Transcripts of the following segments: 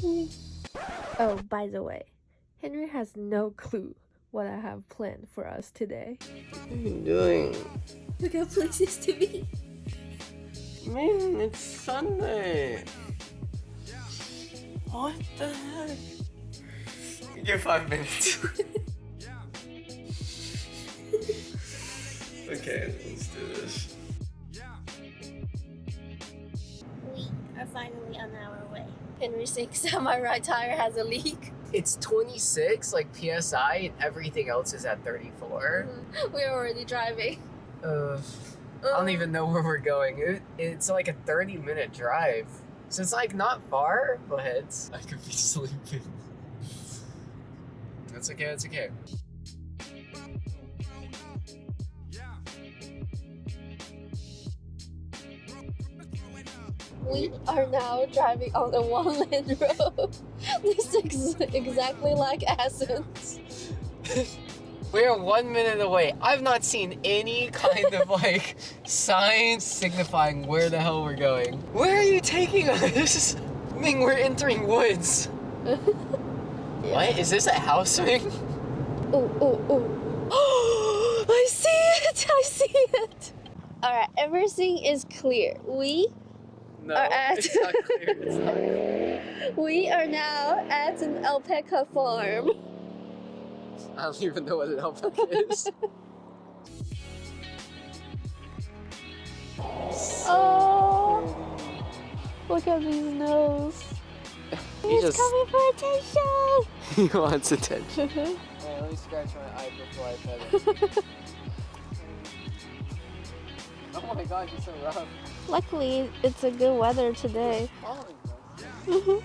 Oh, by the way, Henry has no clue what I have planned for us today. What are you doing? We got places to be. Man, it's Sunday. What the heck? You get 5 minutes. Okay, let's do this. We are finally on our way. Henry's semi-right tire has a leak. It's 26, like PSI, and everything else is at 34. We're already driving. I don't even know where we're going. It's like a 30-minute drive. So it's like not far, but I could be sleeping. That's okay, it's okay. We are now driving on a one-lane road. This is exactly like Athens. We're 1 minute away. I've not seen any kind of like signs signifying where the hell we're going. Where are you taking us? I mean, we're entering woods. Yeah. What? Is this a house swing? Oh, I see it! I see it! Alright, everything is clear. We No, are at... it's not clear. It's not clear. We are now at an alpaca farm. I don't even know what an alpaca is. Oh, look at these nose. He's coming for attention. He wants attention. Alright, let me scratch my eye before I pet it. Oh my god, you're so rough. Luckily, it's a good weather today. Because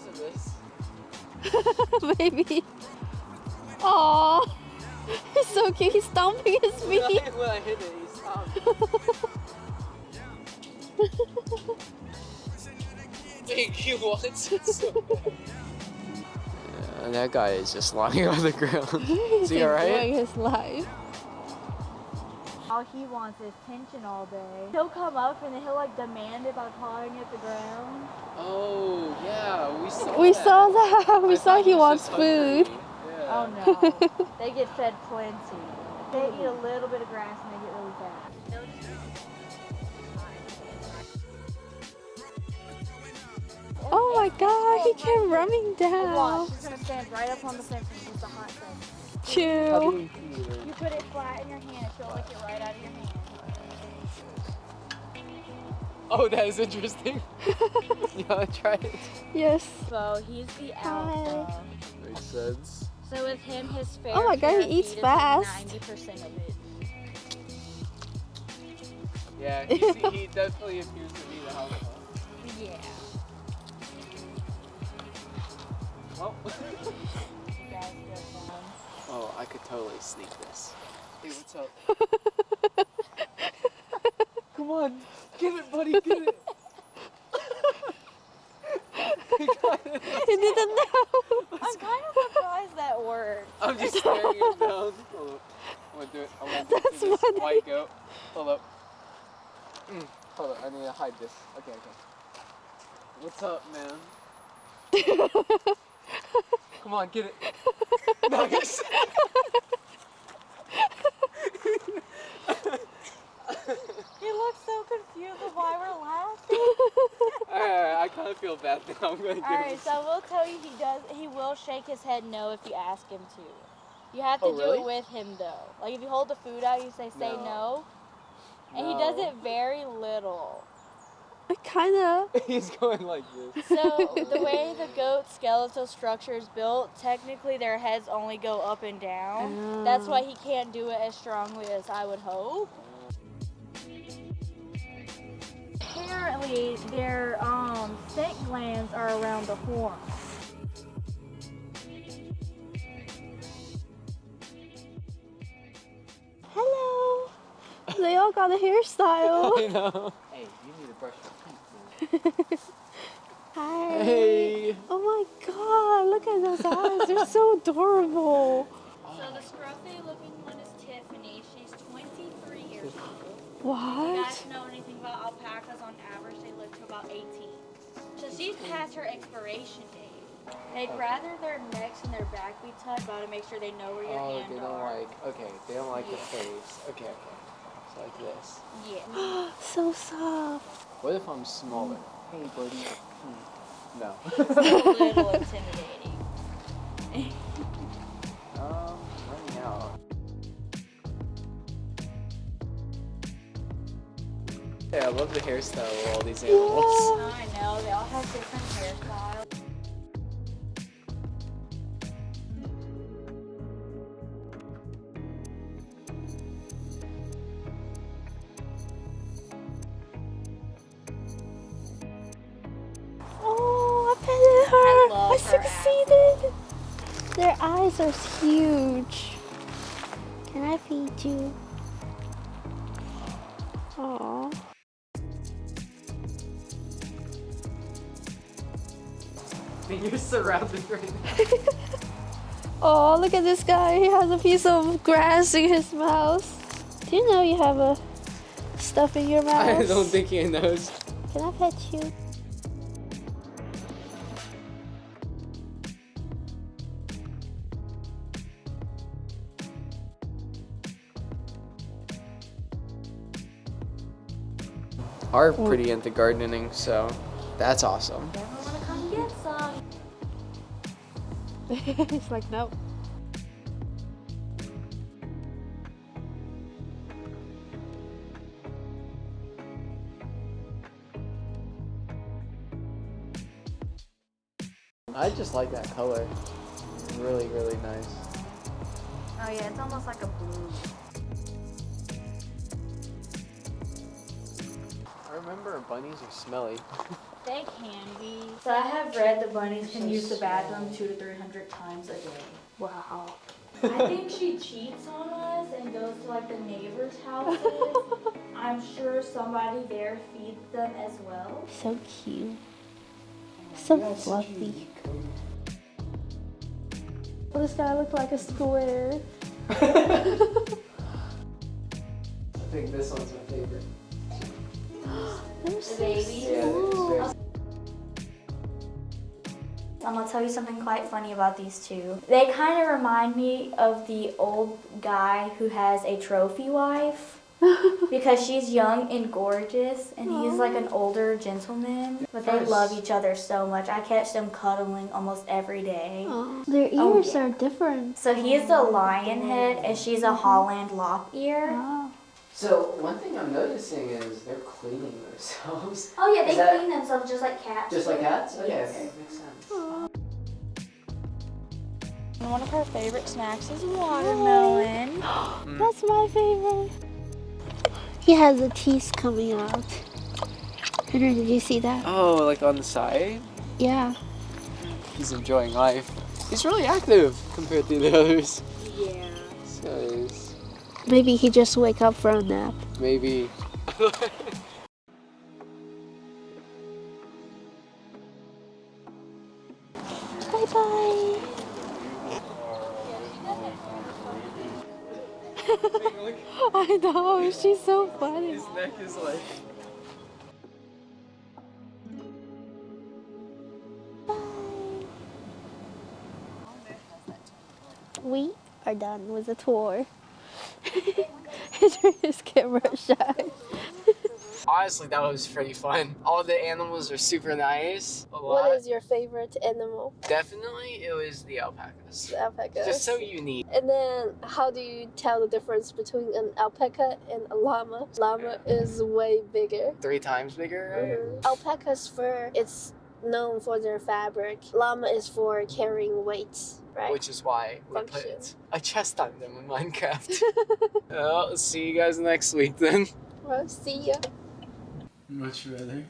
of this. Maybe. Aww. He's so cute. He's stomping his feet. When I hit it, he stopped. He wants it so bad. Yeah, that guy is just lying on the ground. Is he alright? Enjoying his life. All he wants is tension all day. He'll come up and then he'll like demand it by pawing at the ground. Oh, yeah, we saw that. We saw that. We saw he was wants just food. hungry. Yeah. Oh no. They get fed plenty. They eat a little bit of grass and they get really fat. Oh my god, he came running Watch, down. she's gonna stand right up on the fence and use the hot thing. Chill. You put it flat in your hand, she'll lick it right out of your hand. Oh, that is interesting. You wanna try it? Yes. So he's the alpha. Makes sense. So with him, his fair Oh my god, share he eats feed is fast. like 90% of it. Yeah, he definitely appears to be the alpha. Yeah. Oh. You guys get one. Oh, I could totally sneak this. Hey, what's up? Come on, get it, buddy, get it. He didn't know. I'm kind of surprised that worked. I'm just staring him down. Hold up. I'm gonna do it. I'm gonna do That's this funny. white goat. Hold up. Hold up, I need to hide this. Okay, okay. What's up, man? Come on, get it. Nice. He looks so confused of why we're laughing. Alright, I kind of feel bad now. I'm gonna give Alright, him. so I will tell you he will shake his head no if you ask him to. You have to Oh, do really? it with him though. Like if you hold the food out, you say no. And he does it very little. I kinda. He's going like this. So the way the goat's skeletal structure is built, technically their heads only go up and down. That's why he can't do it as strongly as I would hope. Apparently their scent glands are around the horn. Hello. They all got a hairstyle. I know. Hey, you need to brush your teeth. Hi. Hey. Oh my god, look at those eyes. They're so adorable. So the scruffy looking one is Tiffany. She's 23 years old. What? You guys know anything about alpaca? about 18. So she's past her expiration date. They'd rather their necks and their back be tucked, but to make sure they know where your hands they don't are. they don't like the Yeah. face. Okay. So like this. Yeah. So soft. What if I'm smaller? Hey, buddy. No. It's a little intimidating. Running out. Yeah, I love the hairstyle of all these animals. I know, they all have different hairstyles. Oh, I petted her. love I her succeeded. Their eyes are huge. Can I feed you? Aww. You're surrounded right now. Oh, look at this guy. He has a piece of grass in his mouth. Do you know you have a stuff in your mouth? I don't think he knows. Can I pet you? Are pretty into gardening, so that's awesome. Never want to come get some. He's like, nope. I just like that color. Really, really nice. Oh yeah, it's almost like a blue. I remember bunnies are smelly. They can be. So I have read the bunnies can use the bathroom 200 to 300 times a day. Wow. I think she cheats on us and goes to like the neighbors' houses. I'm sure somebody there feeds them as well. So cute. So fluffy. Well, this guy looks like a square. I think this one's my favorite. They're so babies? cute. I'm gonna tell you something quite funny about these two. They kind of remind me of the old guy who has a trophy wife. Because she's young and gorgeous, and he's like an older gentleman. But they love each other so much. I catch them cuddling almost every day. Oh, their Oh, ears yeah. are different. So he's the lion head, and she's a Holland lop ear. Oh. So one thing I'm noticing is they're cleaning themselves. Oh yeah, Is they that- clean themselves just like cats. Just like cats? Okay, Yes. okay, makes sense. And one of her favorite snacks is watermelon. That's my favorite. He has the teeth coming out. Henry, did you see that? Oh, like on the side? Yeah. He's enjoying life. He's really active compared to the others. Yeah. So he's Maybe he just wake up for a nap. maybe. Bye bye. I know, she's so funny. His neck is like. We are done with the tour. Henry is camera shy. Honestly, that was pretty fun. All the animals are super nice. A lot. What is your favorite animal? Definitely, it was the alpacas. The alpaca. Just so unique. And then, how do you tell the difference between an alpaca and a llama? Llama is way bigger. 3 times bigger, right? Alpaca's fur, it's known for their fabric. Llama is for carrying weights, right? Which is why we Function. put a chest on them in Minecraft. Well, see you guys next week then. Well, see ya. Much better.